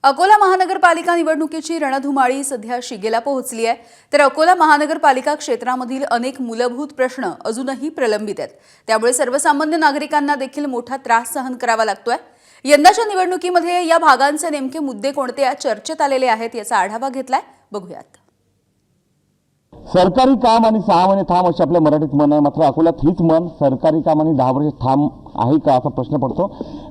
अकोला महानगरपालिका निवडणुकीची रणधुमाळी सध्या शिगेला पोहोचली आहे। तर अकोला महानगरपालिका क्षेत्रामधील अनेक मूलभूत प्रश्न अजूनही प्रलंबित आहेत। त्यामुळे सर्वसामान्य नागरिकांना देखील मोठा त्रास सहन करावा लागतोय। यंदाच्या निवडणुकीमध्ये या भागांचे नेमके मुद्दे कोणते या चर्चेत आलेले आहेत याचा आढावा घेतलाय, बघूयात। सरकारी काम आणि 6 महिने थांब अशी आपल्या मराठीत म्हण आहे। मात्र अकोल्यात हीच म्हण सरकारी काम आणि 10 वर्ष थांब आहे का असा प्रश्न पडतो।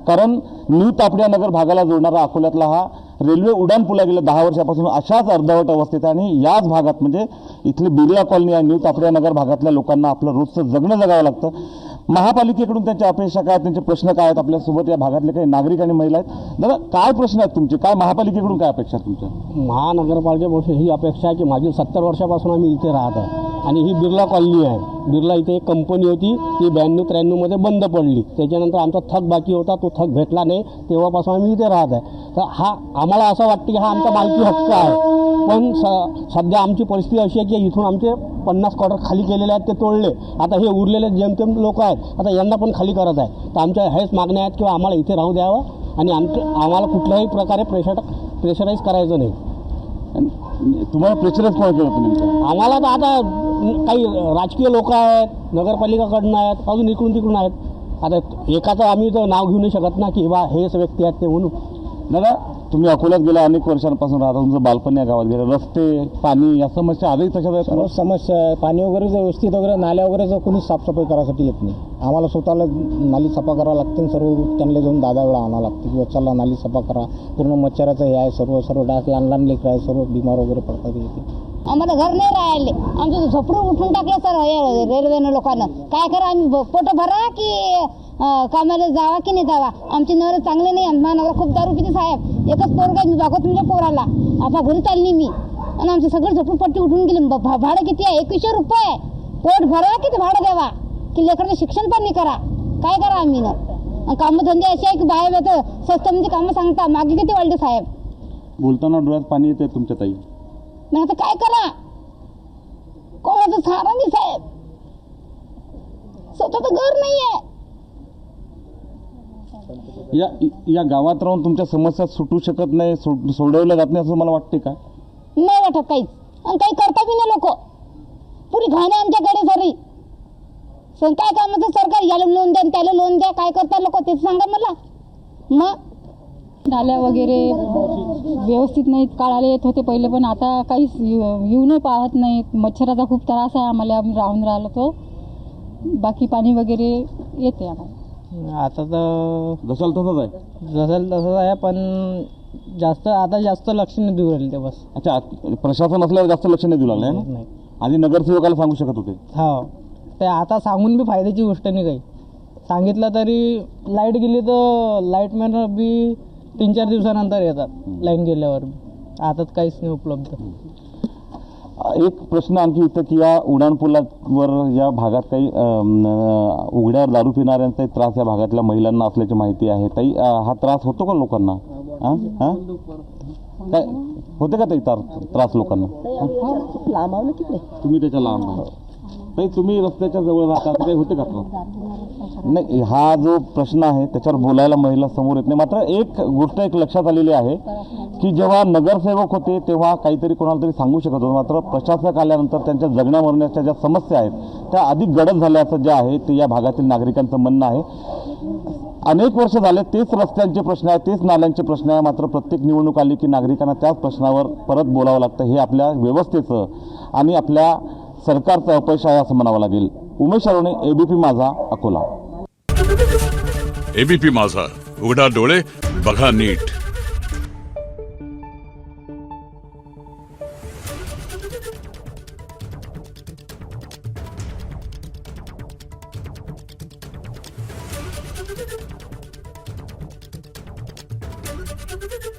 कारण न्यू तापडिया नगर भागाला जोडणारा अकोल्यातला हा रेल्वे उड्डाण पुला गेल्या 10 वर्षापासून अशाच अर्धवट अवस्थेत आहे आणि याच भागात म्हणजे इथली बिर्ला कॉलनी आहे न्यू तापडिया नगर भागातल्या लोकांना आपलं रोजचं जगणं जगावं लागतं। महापालिकेकडून त्यांच्या अपेक्षा काय, त्यांचे प्रश्न काय आहेत, आपल्यासोबत या भागातले काही नागरिक आणि महिला आहेत। दादा, काय प्रश्न आहेत तुमचे, काय महापालिकेकडून काय अपेक्षा तुमच्या? महानगरपालिकेपासून ही अपेक्षा आहे की मागील 70 वर्षापासून आम्ही इथे राहत आहे आणि ही बिर्ला कॉलनी आहे। बिर्ला इथे एक कंपनी होती, ती 92-93 मध्ये बंद पडली। त्याच्यानंतर आमचा थक बाकी होता, तो थक भेटला नाही, तेव्हापासून आम्ही इथे राहत आहे। तर हा आम्हाला असं वाटतं की हा आमचा मालकी हक्क आहे। पण सध्या आमची परिस्थिती अशी आहे की इथून आमचे 50 क्वार्टर खाली केलेले आहेत, ते तोडले। आता हे उरलेले जेमतेम लोक आहेत, आता यांना पण खाली करत आहे। तर आमच्या हेच मागण्या आहेत किंवा आम्हाला इथे राहू द्यावं आणि आम्हाला कुठल्याही प्रकारे प्रेशराईज करायचं नाही। तुम्हाला प्रेशराईज कोण केलं तुम्ही? आम्हाला तर आता काही राजकीय लोक आहेत, नगरपालिकाकडून आहेत, अजून इकडून तिकडून आहेत। आता एकाचं आम्ही तर नाव घेऊ नाही शकत ना की बा हेच व्यक्ती आहेत ते म्हणून। दादा, तुम्ही अकोल्यात गेल्या अनेक वर्षांपासून राहता, तुमचं बालपण या गावात गेलं, रस्ते पाणी या समस्या आजही तशाच आहेत? सर्व समस्या आहे, पाणी वगैरे व्यवस्थित वगैरे नाल्या वगैरेचं कोणी साफसफाई करायसाठी येत नाही। आम्हाला स्वतःला नाली सफा करावं लागते, सर्व त्यांना जाऊन 10 वेळा आणावं लागते किंवा चला नाली सफा करा। पूर्ण मच्छराचं हे आहे, सर्व डास, लहान लेकरं आहे, सर्व बिमार वगैरे पडतात इथे। आम्हाला घर नाही राहिले, आमचं झोपडून उठून टाकलं सर रेल्वेनं लोकांना। काय करा आम्ही, पोट भरा की कामाला जावा की नाही जावा? आमचे नवरे चांगले नाही, आमचा नवरा खूप दारू पिते साहेब। एकच पोरगा मी बघतो तुमच्या पोराला, आता घरी चालली मी आणि आमचे सगळे झोपडपट्टी उठून गेली। भाडं किती आहे? 2100 रुपये। पोट भरा किती भाडं द्यावा की लेकराचं शिक्षण पण नाही करा? काय करा आम्ही ना? कामधंदे असे आहे की बाहेर येतं स्वस्त म्हणजे कामं सांगता, मागे किती वाढले साहेब? बोलताना डोळ्यात पाणी येते तुमच्या ताई। मग आता काय करा? कोणाचं सहारा नाही साहेब, स्वतःचं घर नाही आहे। या गावात राहून तुमच्या समस्या सुटू शकत नाही, सोडवल्या जात नाही असं मला वाटते का? नाही वाटत काहीच, आणि काही करता बी नाही लोक। पुरी घाण आहे आमच्याकडे सारी। काय कामाचं सरकार, याला लोन द्या त्याला लोन द्या, काय करतात लोक तेच सांगा मला। मग नाल्या वगैरे व्यवस्थित नाहीत, काढायला येत होते पहिले, पण आता काहीच येऊनही पाहत नाहीत। मच्छराचा खूप त्रास आहे आम्हाला, आम्ही राहून राहिलो तो। बाकी पाणी वगैरे येते आम्हाला। आता तर जसाल तसंच आहे? तसंच आहे, पण जास्त लक्ष नाही देऊ राहिले ते बस। अच्छा, प्रशासन असल्यावर जास्त लक्ष नाही देऊ लागलं ना? नाही। आधी नगरसेवकाला सांगू शकत होते। हो, ते आता सांगून बी फायद्याची गोष्ट नाही काही। सांगितलं तरी लाईट गेली तर लाईटमॅन बी 3-4 दिवसानंतर येतात, लाईन गेल्यावर। आता काहीच नाही उपलब्ध। एक प्रश्न आणखी इथं की या उड्डाणपुलावर या भागात काही उघड्यावर दारू पिणाऱ्यांचा त्रास या भागातल्या महिलांना असल्याची माहिती आहे। ताई, हा त्रास होतो का लोकांना? काय होते का ताई त्रास लोकांना? तुम्ही त्याच्या लांब आहे ताई, तुम्ही रस्त्याच्या जवळ राहता, काही होते का त्रास? नाही, हा जो प्रश्न आहे त्याच्यावर बोलायला महिला समोर येत नाही। मात्र एक गोष्ट लक्षात आलेली आहे की जेव्हा नगरसेवक होते तेव्हा काहीतरी कोणाला तरी सांगू शकत होतं, मात्र प्रशासक आल्यानंतर त्यांच्या जगण्या मरण्याच्या ज्या समस्या आहेत त्या अधिक गडद झाल्याचं जे आहे ते या भागातील नागरिकांचं म्हणणं आहे। अनेक वर्ष झाले तेच रस्त्यांचे प्रश्न आहे, तेच नाल्यांचे प्रश्न आहे, मात्र प्रत्येक निवडणूक आली की नागरिकांना त्याच प्रश्नावर परत बोलावं लागतं। हे आपल्या व्यवस्थेचं आणि आपल्या सरकारचं अपयश आहे असं म्हणावं लागेल। उमेश अरोणे, एबीपी माझा, अकोला। एबीपी माझा, उघडा डोळे बघा नीट। Thank you.